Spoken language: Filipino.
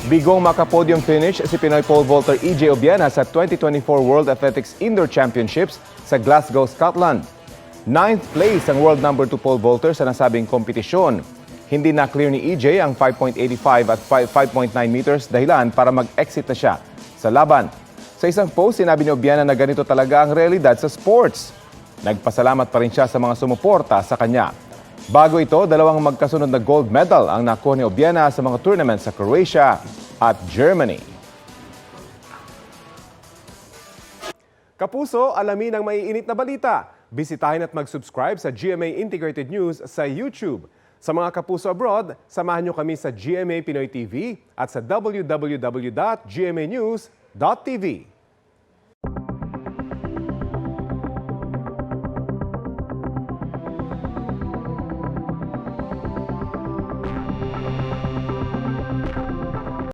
Bigong makapodium finish si Pinoy pole vaulter EJ Obiena sa 2024 World Athletics Indoor Championships sa Glasgow, Scotland. 9th place ang world number 2 pole vaulter sa nasabing kompetisyon. Hindi na clear ni EJ ang 5.85 at 5.9 meters dahilan para mag-exit na siya sa laban. Sa isang post, sinabi ni Obiena na ganito talaga ang realidad sa sports. Nagpasalamat pa rin siya sa mga sumuporta sa kanya. Bago ito, dalawang magkasunod na gold medal ang nakuha ni Obiena sa mga tournament sa Croatia at Germany. Kapuso, alamin ang maiinit na balita. Bisitahin at mag-subscribe sa GMA Integrated News sa YouTube. Sa mga kapuso abroad, samahan niyo kami sa GMA Pinoy TV at sa www.gmanews.tv.